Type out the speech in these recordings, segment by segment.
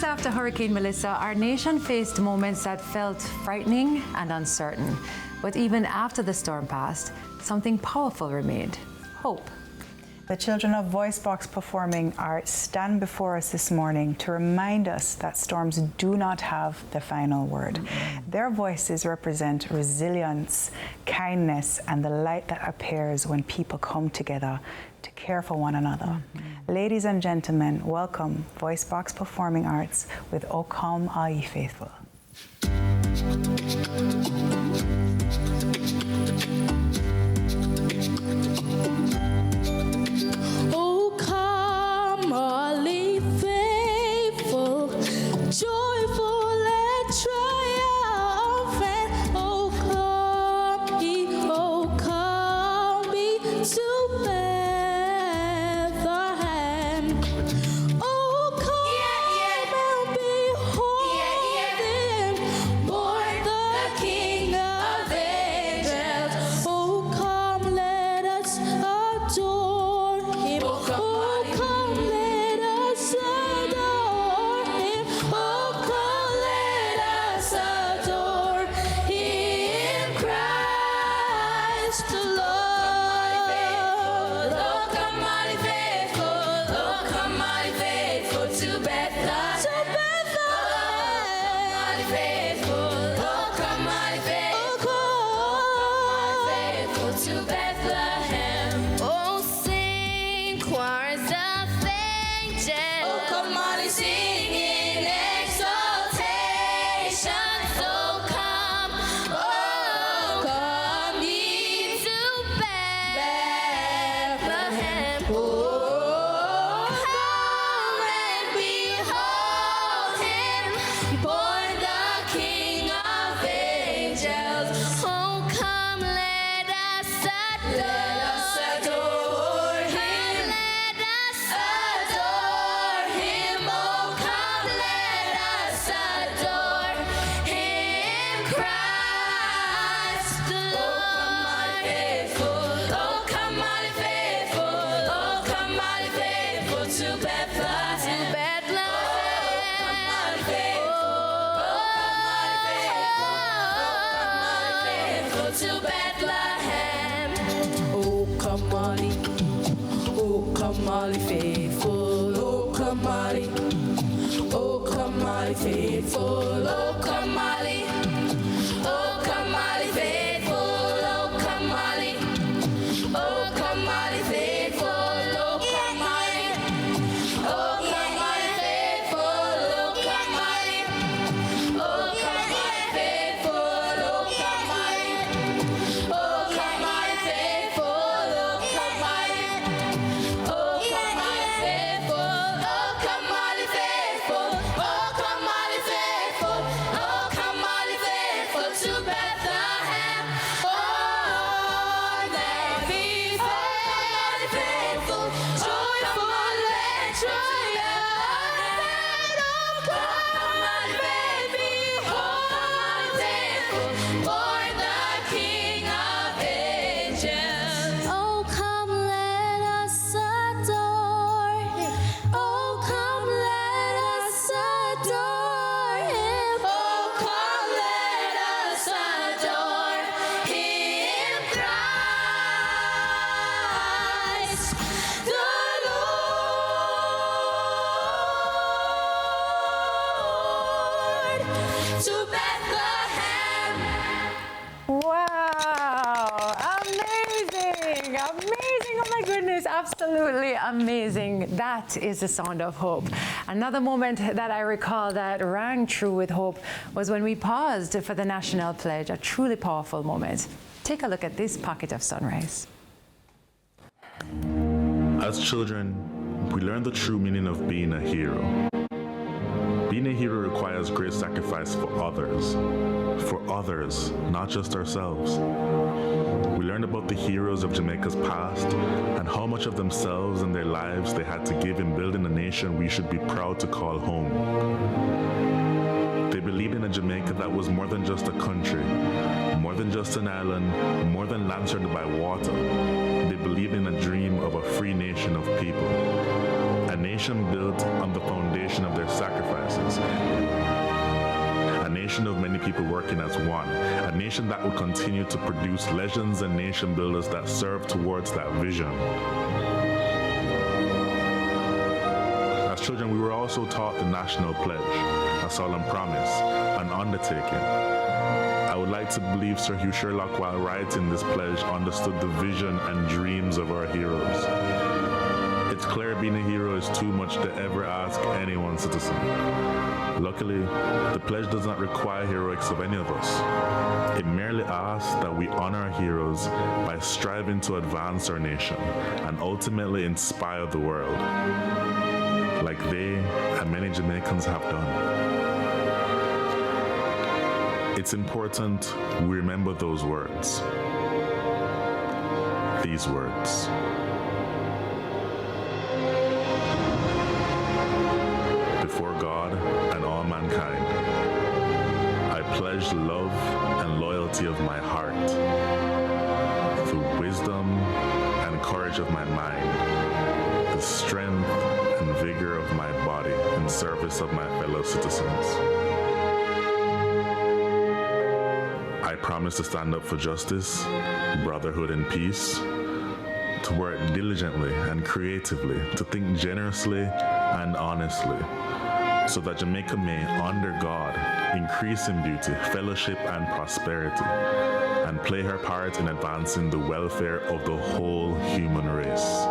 years after Hurricane Melissa, our nation faced moments that felt frightening and uncertain. But even after the storm passed, something powerful remained: hope. The children of Voice Box Performing Arts stand before us this morning to remind us that storms do not have the final word. Their voices represent resilience, kindness, and the light that appears when people come together to care for one another. Ladies and gentlemen, welcome Voice Box Performing Arts with O Come All Ye Faithful. Oh, come all ye faithful, joyful and triumphant. Oh, come ye to Bethlehem. Oh, come and behold him, born the King of angels. Oh, come, let us adore him. Oh, come, let us adore him. Oh, come, let us adore him, Christ the Lord. Oh, come, mighty faithful. Oh, come, mighty faithful to Bethlehem. To Bethlehem. Mighty faithful. Oh, come, mighty faithful. Faithful to Bethlehem. Oh, sing choirs of angels. Oh, come on and sing in exaltation. So come ye to Bethlehem. Oh, come and behold him, born the King of angels. Oh, come, let us adore him. Let us adore him. Oh, come, let us adore him, Christ the Lord. Oh, come, mighty faithful. Oh, come, mighty faithful to Bethlehem. To Bethlehem. To Bethlehem. Oh, come, mighty. Oh, come, mighty faithful. Oh, come, mighty. Oh, come, mighty faithful. Oh, come, mighty. Oh, come, mighty faithful. Oh, come, mighty. Oh, come, mighty faithful. Oh, come, mighty. Oh, come, mighty faithful. Oh, come, mighty. Oh, come, mighty faithful. Oh, come, mighty. Oh, come, mighty faithful. Oh, come, mighty. Oh, come, mighty faithful. Oh, come, mighty faithful. Oh, come, mighty faithful. Oh, come, mighty faithful to Bethlehem. Oh, there be faithful, joyful and triumphant. Oh, come, mighty faithful, born the King of angels. Oh, come, let us adore him. Oh, come, let us adore him. Oh, come, let us adore him, Christ the Lord. To Bethlehem. Wow! Amazing! Amazing! Oh my goodness, absolutely amazing. That is the sound of hope. Another moment that I recall that rang true with hope was when we paused for the national pledge, a truly powerful moment. Take a look at this pocket of sunrise. As children, we learn the true meaning of being a hero. Being a hero requires great sacrifice for others, not just ourselves. We learned about the heroes of Jamaica's past and how much of themselves and their lives they had to give in building a nation we should be proud to call home. They believed in a Jamaica that was more than just a country, more than just an island, more than land surrounded by water. They believed in a dream of a free nation of people, a nation nation built on the foundation of their sacrifices. A nation of many people working as one. A nation that will continue to produce legends and nation builders that serve towards that vision. As children, we were also taught the national pledge, a solemn promise, an undertaking. I would like to believe Sir Hugh Sherlock, while writing this pledge, understood the vision and dreams of our heroes. It's clear being a hero is too much to ever ask any one citizen. Luckily, the pledge does not require heroics of any of us. It merely asks that we honor our heroes by striving to advance our nation and ultimately inspire the world, like they and many Jamaicans have done. It's important we remember those words. These words. Before God and all mankind, I pledge the love and loyalty of my heart, the wisdom and courage of my mind, the strength and vigor of my body in service of my fellow citizens. I promise to stand up for justice, brotherhood, and peace, to work diligently and creatively, to think generously and honestly, so that Jamaica may, under God, increase in beauty, fellowship, and prosperity, and play her part in advancing the welfare of the whole human race.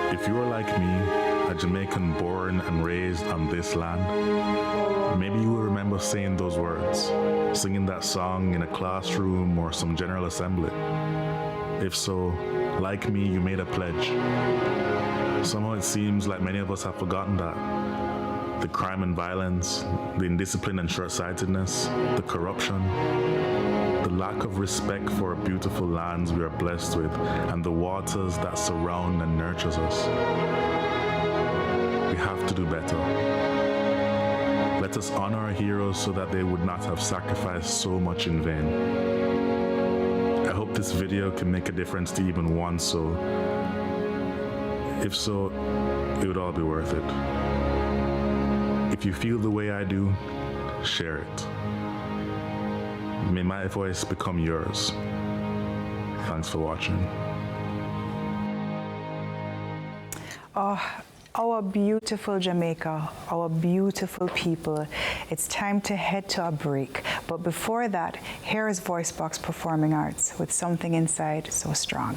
If you are like me, a Jamaican born and raised on this land, maybe you will remember saying those words, singing that song in a classroom or some general assembly. If so, like me, you made a pledge. Somehow it seems like many of us have forgotten that. The crime and violence, the indiscipline and short-sightedness, the corruption, the lack of respect for our beautiful lands we are blessed with, and the waters that surround and nurtures us. We have to do better. Let us honor our heroes so that they would not have sacrificed so much in vain. I hope this video can make a difference to even one soul. If so, it would all be worth it. If you feel the way I do, share it. May my voice become yours. Thanks for watching. Oh, our beautiful Jamaica, our beautiful people. It's time to head to a break. But before that, here is VoiceBox Performing Arts with Something Inside So Strong.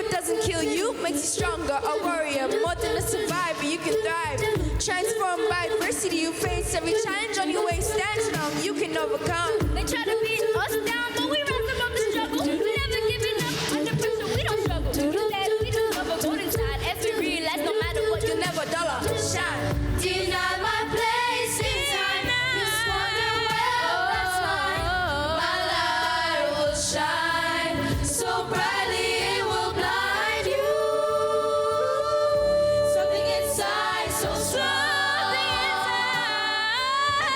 what doesn't kill you makes you stronger, a warrior, more than a survivor. You can thrive, transformed by adversity. You face every challenge on your way. Stand strong, you can overcome. They try to beat us down, but we rise above the struggle. Never giving up under pressure, we don't struggle. Instead, we discover golden side as we realize no matter what, You'll never dull or shine. deny my place in time. You squander well, that's mine. My light will shine so brightly it will blind you. Something inside so strong. I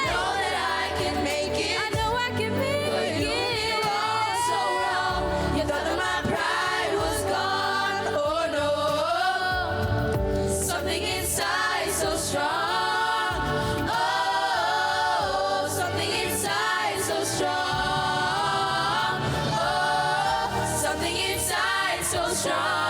know that I can make it. I know I can make it. But you did all so wrong. You thought that my pride was gone. Oh no. Something inside so strong. Oh, something inside so strong. Oh, something inside so strong.